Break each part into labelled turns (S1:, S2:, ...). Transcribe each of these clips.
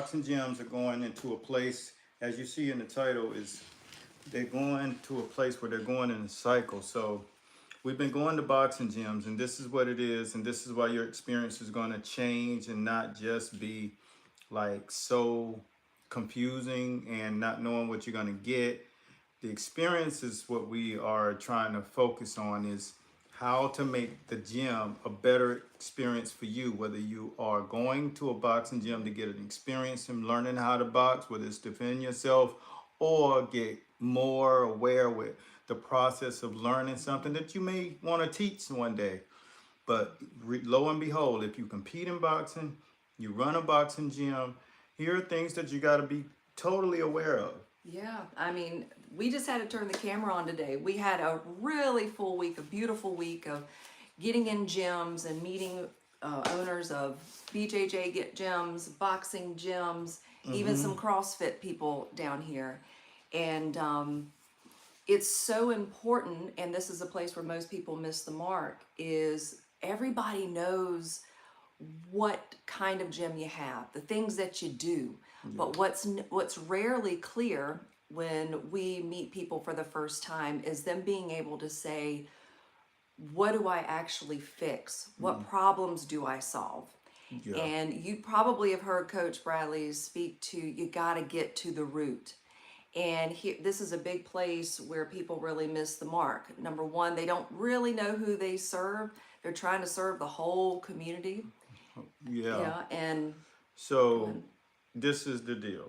S1: boxing gyms are going into a place, as you see in the title, is they're going to a place where they're going in a cycle. So we've been going to boxing gyms, and this is what it is, and this is why your experience is going to change and not just be like so confusing and not knowing what you're going to get. The experience is what we are trying to focus on, is how to make the gym a better experience for you, whether you are going to a boxing gym to get an experience in learning how to box, whether it's defend yourself or get more aware with the process of learning something that you may want to teach one day. But lo and behold, if you compete in boxing, you run a boxing gym, here are things that you got to be totally aware of.
S2: Yeah, I mean, we just had to turn the camera on today. We had a really full week, a beautiful week of getting in gyms and meeting owners of BJJ get gyms, boxing gyms, even some CrossFit people down here. And it's so important, and this is a place where most people miss the mark, is everybody knows what kind of gym you have, the things that you do. But what's rarely clear when we meet people for the first time is them being able to say, what do I actually fix? What problems do I solve?
S1: Yeah.
S2: And you probably have heard Coach Bradley speak to, you got to get to the root. And this is a big place where people really miss the mark. Number one, they don't really know who they serve. They're trying to serve the whole community.
S1: Yeah.
S2: Yeah, and
S1: So this is the deal.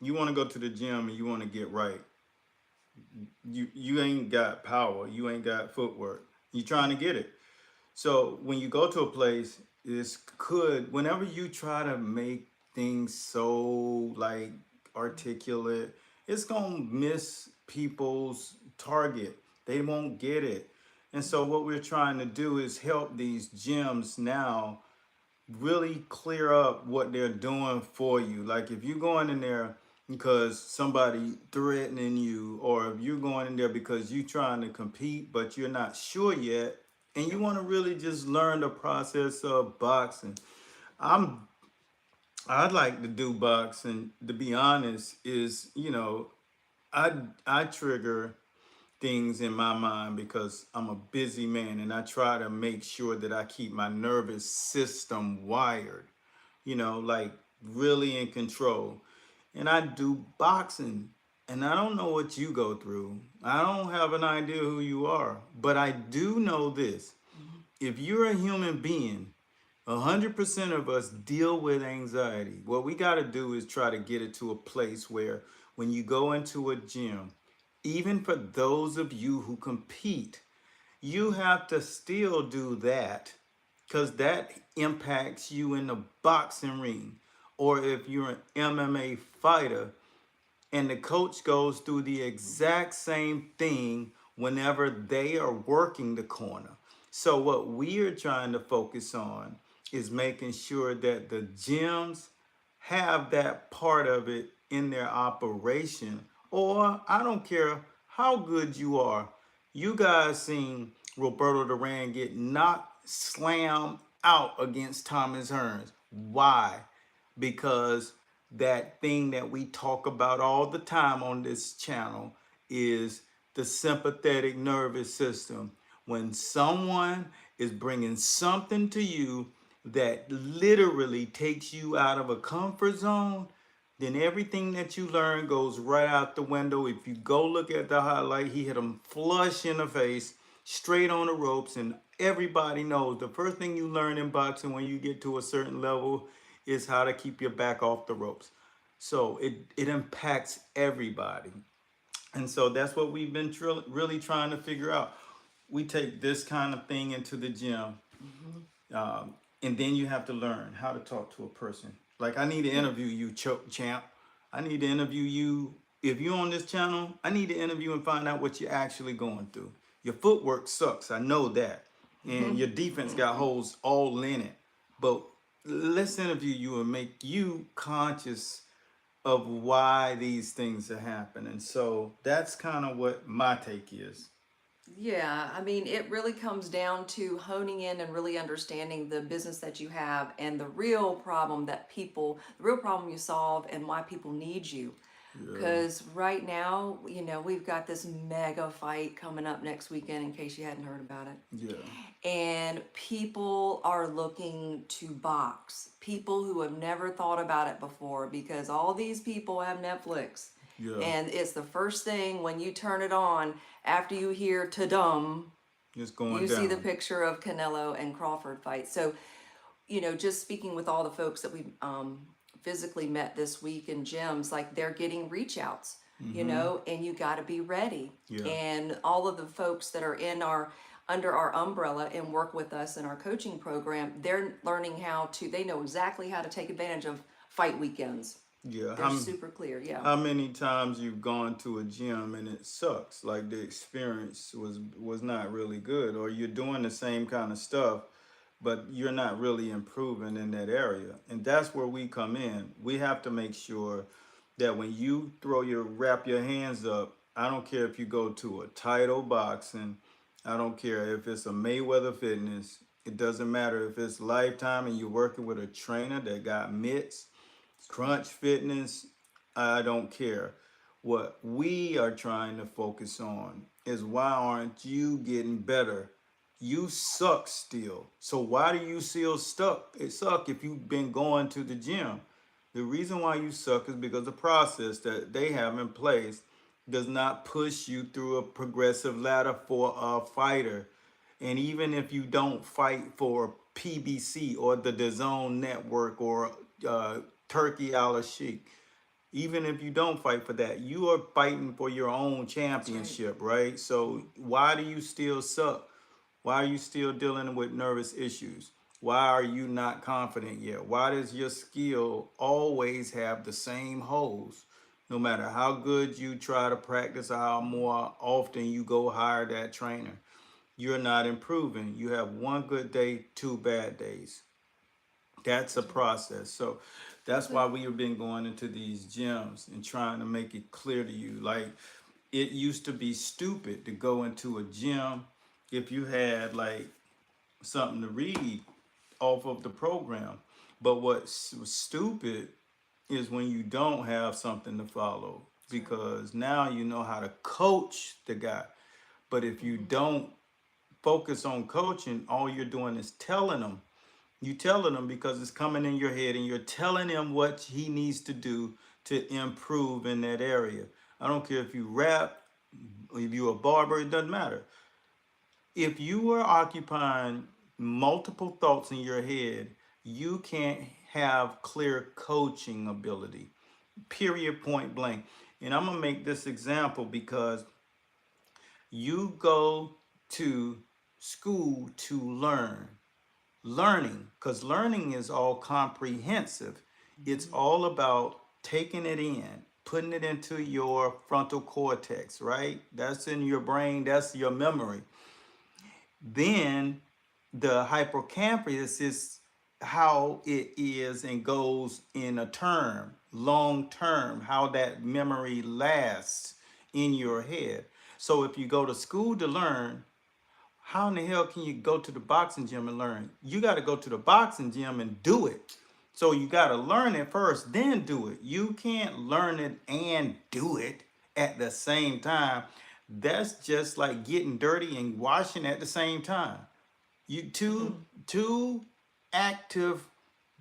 S1: You want to go to the gym and you want to get right. You ain't got power. You ain't got footwork. You're trying to get it. So when you go to a place, whenever you try to make things so like articulate, it's gonna miss people's target. They won't get it. And so what we're trying to do is help these gyms now really clear up what they're doing for you. Like if you're going in there because somebody threatening you, or if you're going in there because you're trying to compete but you're not sure yet, and you want to really just learn the process of boxing. I'm I'd like to do boxing, to be honest, is I trigger things in my mind because I'm a busy man, and I try to make sure that I keep my nervous system wired, like really in control. And I do boxing, and I don't know what you go through. I don't have an idea who you are, but I do know this. If you're a human being, 100% of us deal with anxiety. What we got to do is try to get it to a place where when you go into a gym, even for those of you who compete, you have to still do that because that impacts you in the boxing ring. Or if you're an MMA fighter, and the coach goes through the exact same thing whenever they are working the corner. So what we are trying to focus on is making sure that the gyms have that part of it in their operation. Or I don't care how good you are. You guys seen Roberto Duran get knocked, slammed out against Thomas Hearns. Why? Because that thing that we talk about all the time on this channel is the sympathetic nervous system. When someone is bringing something to you that literally takes you out of a comfort zone, then everything that you learn goes right out the window. If you go look at the highlight, he hit him flush in the face, straight on the ropes, and everybody knows the first thing you learn in boxing when you get to a certain level is how to keep your back off the ropes. So it impacts everybody. And so that's what we've been really trying to figure out. We take this kind of thing into the gym, and then you have to learn how to talk to a person. Like I need to interview you, champ. I need to interview you. If you're on this channel, I need to interview and find out what you're actually going through. Your footwork sucks. I know that. And your defense got holes all in it. But let's interview you and make you conscious of why these things are happening. So that's kind of what my take is.
S2: Yeah, I mean, it really comes down to honing in and really understanding the business that you have and the real problem that people, the real problem you solve and why people need you.
S1: Yeah,
S2: Because right now, we've got this mega fight coming up next weekend, in case you hadn't heard about it.
S1: yeah,
S2: And people are looking to box. People who have never thought about it before, because all these people have Netflix.
S1: yeah.
S2: And it's the first thing when you turn it on after you hear ta-dum,
S1: It's going
S2: you see the
S1: down.
S2: picture of Canelo and Crawford fight. So, just speaking with all the folks that we physically met this week in gyms, like they're getting reach outs,
S1: Mm-hmm.
S2: and you got to be ready.
S1: Yeah,
S2: And all of the folks that are under our umbrella and work with us in our coaching program, they're learning they know exactly how to take advantage of fight weekends.
S1: yeah.
S2: They're super clear. Yeah.
S1: How many times you've gone to a gym and it sucks? Like the experience was not really good, or you're doing the same kind of stuff, but you're not really improving in that area. And that's where we come in. We have to make sure that when you wrap your hands up, I don't care if you go to a title boxing, I don't care if it's a Mayweather Fitness, it doesn't matter if it's Lifetime and you're working with a trainer that got mitts, Crunch Fitness, I don't care. What we are trying to focus on is why aren't you getting better? You suck still. So why do you still stuck? It suck if you've been going to the gym. The reason why you suck is because the process that they have in place does not push you through a progressive ladder for a fighter. And even if you don't fight for PBC or the DAZN network or uh, Turkey Al Sheikh, even if you don't fight for that, you are fighting for your own
S2: That's right.
S1: championship, right? So why do you still suck? Why are you still dealing with nervous issues? Why are you not confident yet? Why does your skill always have the same holes? No matter how good you try to practice or how more often you go hire that trainer, you're not improving. You have one good day, two bad days. That's a process. So that's
S2: Okay.
S1: why we have been going into these gyms and trying to make it clear to you. Like, it used to be stupid to go into a gym if you had like something to read off of the program. But what's stupid is when you don't have something to follow,
S2: That's right.
S1: because now you know how to coach the guy. But if you
S2: Mm-hmm.
S1: don't focus on coaching, all you're doing is telling them. You telling him because it's coming in your head, and you're telling him what he needs to do to improve in that area. I don't care if you rap, if you're a barber, it doesn't matter. If you are occupying multiple thoughts in your head, you can't have clear coaching ability. Period, point blank. And I'm gonna make this example because you go to school to learning, because learning is all comprehensive. It's
S2: Mm-hmm.
S1: all about taking it in, putting it into your frontal cortex, right? That's in your brain, that's your memory. Then the hippocampus is how it is and goes in a term, long term, how that memory lasts in your head. So if you go to school to learn, how in the hell can you go to the boxing gym and learn? You got to go to the boxing gym and do it. So you got to learn it first, then do it. You can't learn it and do it at the same time. That's just like getting dirty and washing at the same time. You two active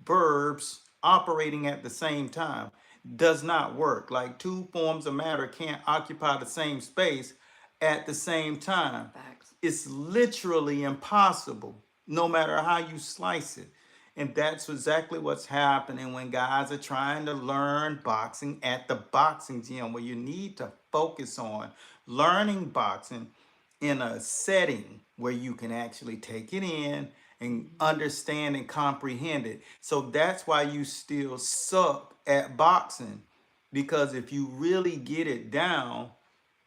S1: verbs operating at the same time does not work. Like two forms of matter can't occupy the same space at the same time.
S2: Facts.
S1: It's literally impossible, no matter how you slice it. And that's exactly what's happening when guys are trying to learn boxing at the boxing gym, where you need to focus on learning boxing in a setting where you can actually take it in and
S2: Mm-hmm.
S1: understand and comprehend it. So that's why you still suck at boxing, because if you really get it down,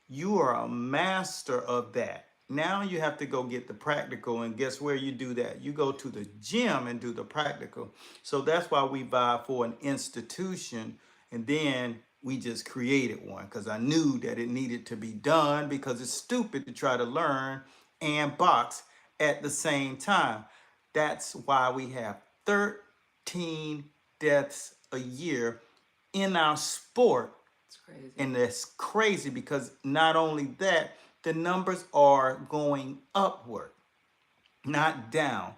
S1: you are a master of that. Now you have to go get the practical, and guess where you do that? You go to the gym and do the practical. So that's why we vie for an institution, and then we just created one because I knew that it needed to be done because it's stupid to try to learn and box at the same time. That's why we have 13 deaths a year in our sport.
S2: It's crazy.
S1: And that's crazy because not only that, the numbers are going upward, not down.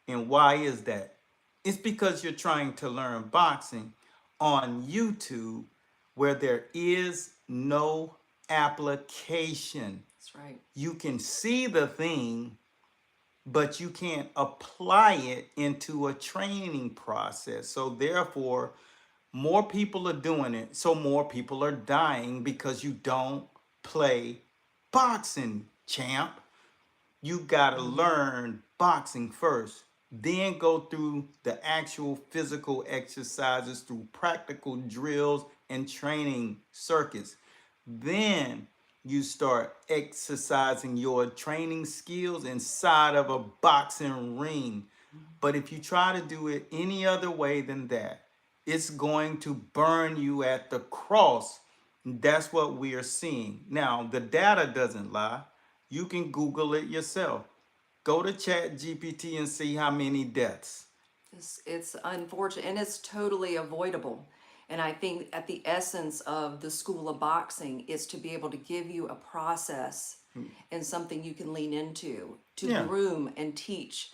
S1: And why is that? It's because you're trying to learn boxing on YouTube where there is no application.
S2: That's right.
S1: You can see the thing, but you can't apply it into a training process. So therefore, more people are doing it, so more people are dying because you don't play boxing, champ. You got to learn boxing first, then go through the actual physical exercises through practical drills and training circuits. Then you start exercising your training skills inside of a boxing ring. But if you try to do it any other way than that, it's going to burn you at the cross. That's what we are seeing. Now, the data doesn't lie. You can Google it yourself. Go to Chat GPT and see how many deaths.
S2: It's unfortunate and it's totally avoidable. And I think at the essence of the school of boxing is to be able to give you a process and something you can lean into to
S1: Yeah.
S2: groom and teach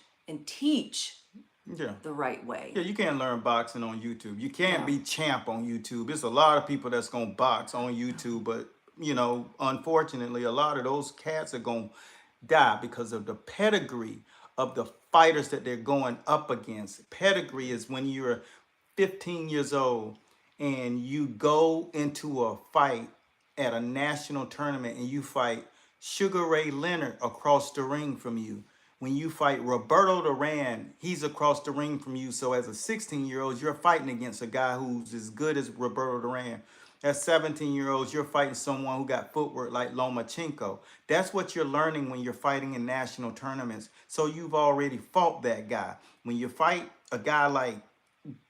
S1: Yeah.
S2: the right way.
S1: Yeah, you can't learn boxing on YouTube. You can't
S2: Yeah.
S1: be champ on YouTube. There's a lot of people that's gonna box on YouTube, but unfortunately, a lot of those cats are gonna die because of the pedigree of the fighters that they're going up against. Pedigree is when you're 15 years old and you go into a fight at a national tournament and you fight Sugar Ray Leonard across the ring from you. When you fight Roberto Duran, he's across the ring from you. So as a 16-year-old, you're fighting against a guy who's as good as Roberto Duran. As 17-year-olds, you're fighting someone who got footwork like Lomachenko. That's what you're learning when you're fighting in national tournaments. So you've already fought that guy. When you fight a guy like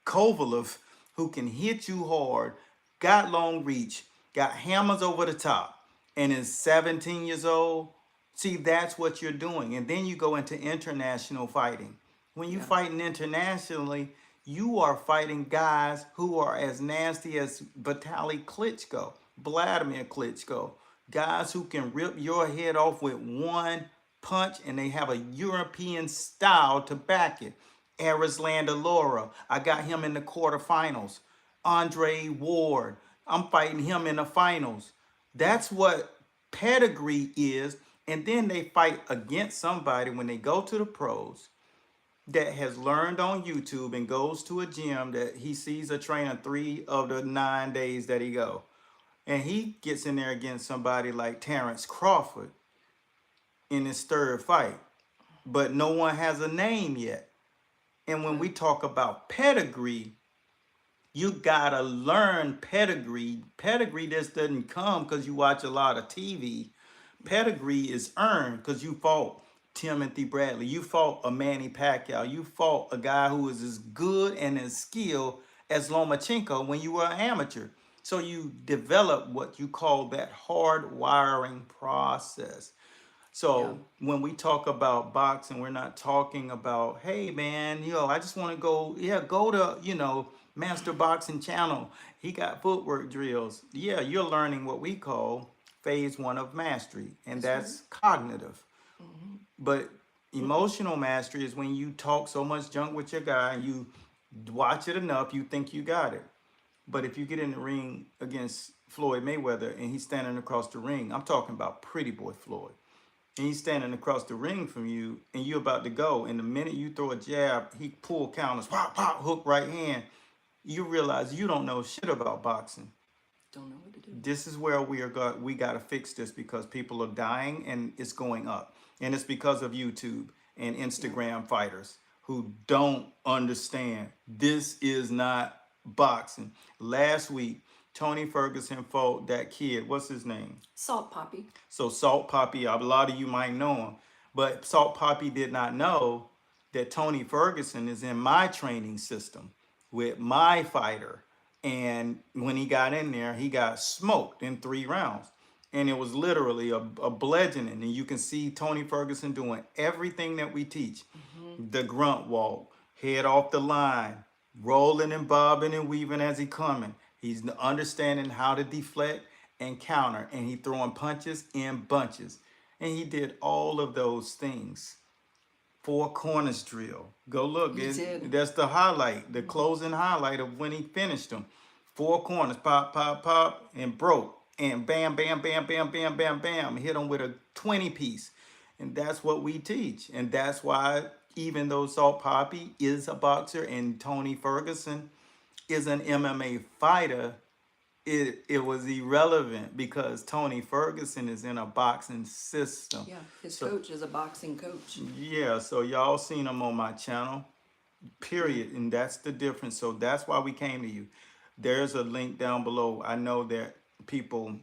S1: Kovalev, who can hit you hard, got long reach, got hammers over the top, and is 17 years old, see, that's what you're doing. And then you go into international fighting. When you
S2: Yeah.
S1: fighting internationally, you are fighting guys who are as nasty as Vitaly Klitschko, Vladimir Klitschko, guys who can rip your head off with one punch and they have a European style to back it. Arislanda Laura, I got him in the quarterfinals. Andre Ward, I'm fighting him in the finals. That's what pedigree is. And then they fight against somebody when they go to the pros that has learned on YouTube and goes to a gym that he sees a trainer 3 of the 9 days that he go. And he gets in there against somebody like Terrence Crawford in his third fight. But no one has a name yet. And when we talk about pedigree, you gotta learn pedigree. Pedigree just doesn't come because you watch a lot of TV. Pedigree is earned because you fought Timothy Bradley. You fought a Manny Pacquiao. You fought a guy who was as good and as skilled as Lomachenko when you were an amateur. So you develop what you call that hard wiring process. So when we talk about boxing, we're not talking about, hey man, I just want to go, go to, Master Boxing Channel. He got footwork drills. Yeah, you're learning what we call phase one of mastery, and that's cognitive. But emotional mastery is when you talk so much junk with your guy and you watch it enough, you think you got it. But if you get in the ring against Floyd Mayweather and he's standing across the ring, I'm talking about Pretty Boy Floyd. And he's standing across the ring from you and you're about to go. And the minute you throw a jab, he pull counters, pop, pop, hook right hand. You realize you don't know shit about boxing.
S2: Don't know what to do.
S1: This is where we got to fix this because people are dying and it's going up. And it's because of YouTube and Instagram fighters who don't understand this is not boxing. Last week, Tony Ferguson fought that kid. What's his name?
S2: Salt Poppy.
S1: So Salt Poppy, a lot of you might know him, but Salt Poppy did not know that Tony Ferguson is in my training system with my fighter. And when he got in there, he got smoked in 3 rounds. And it was literally a bludgeoning. And you can see Tony Ferguson doing everything that we teach. The grunt walk, head off the line, rolling and bobbing and weaving as he coming. He's understanding how to deflect and counter. And he throwing punches in bunches. And he did all of those things. Four corners drill. Go look.
S2: He did.
S1: That's the highlight, the closing highlight of when he finished them. Four corners, pop, pop, pop, and broke. And bam, bam, bam, bam, bam, bam, bam. Hit him with a 20 piece. And that's what we teach. And that's why, even though Salt Poppy is a boxer and Tony Ferguson is an MMA fighter, it was irrelevant because Tony Ferguson is in a boxing system.
S2: Yeah, his
S1: So-
S2: coach is a boxing coach.
S1: Yeah, so y'all seen him on my channel, period. And that's the difference. So that's why we came to you. There's a link down below. I know that people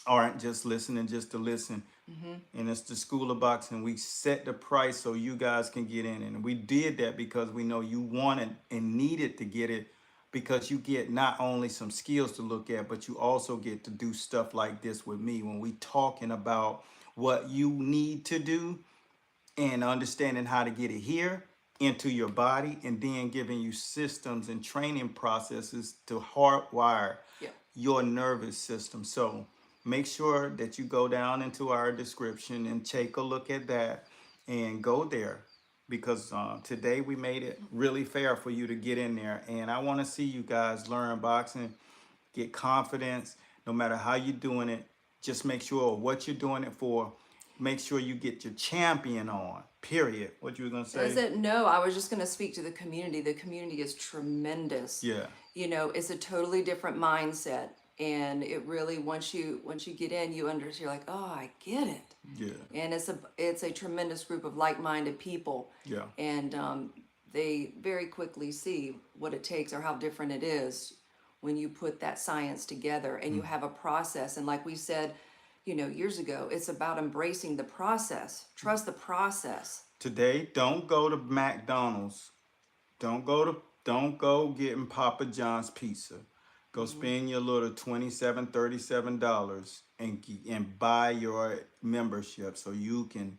S1: aren't just listening just to listen. And it's the School of Boxing. We set the price so you guys can get in. And we did that because we know you wanted and needed to get it, because you get not only some skills to look at, but you also get to do stuff like this with me when we talking about what you need to do and understanding how to get it here into your body, and then giving you systems and training processes to hardwire
S2: Yeah.
S1: your nervous system. So make sure that you go down into our description and take a look at that and go there, because today we made it really fair for you to get in there. And I want to see you guys learn boxing, get confidence, no matter how you're doing it. Just make sure what you're doing it for. Make sure you get your champion on, period. What you were going to say?
S2: Is it? No, I was just going to speak to the community. The community is tremendous.
S1: Yeah.
S2: You know, it's a totally different mindset. And it really, once you get in, you understand, you're like, oh, I get it.
S1: Yeah.
S2: And it's a tremendous group of like-minded people.
S1: Yeah.
S2: And they very quickly see what it takes or how different it is when you put that science together and you have a process. And like we said, you know, years ago, it's about embracing the process. Trust the process.
S1: Today, don't go to McDonald's. Don't go getting Papa John's pizza. Go spend your little $27, $37 and buy your membership so you can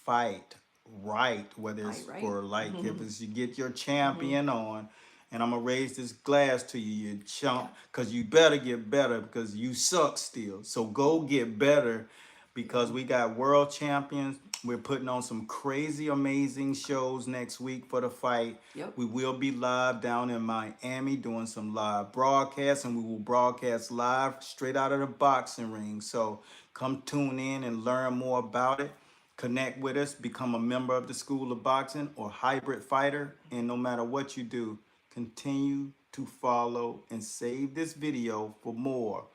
S1: fight right, whether it's
S2: Fight right.
S1: for like if it's you get your champion on. And I'm gonna raise this glass to you, you chump, because you better get better, because you suck still. So go get better, because we got world champions. We're putting on some crazy, amazing shows next week for the fight.
S2: Yep.
S1: We will be live down in Miami doing some live broadcasts, and we will broadcast live straight out of the boxing ring. So come tune in and learn more about it. Connect with us, become a member of the School of Boxing or Hybrid Fighter. And no matter what you do, continue to follow and save this video for more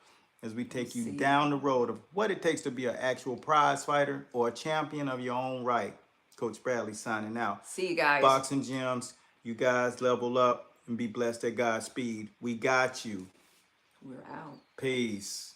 S1: as we take you down the road of what it takes to be an actual prize fighter or a champion of your own right. Coach Bradley signing out.
S2: See you guys.
S1: Boxing Gyms, you guys level up and be blessed at Godspeed. We got you.
S2: We're out.
S1: Peace.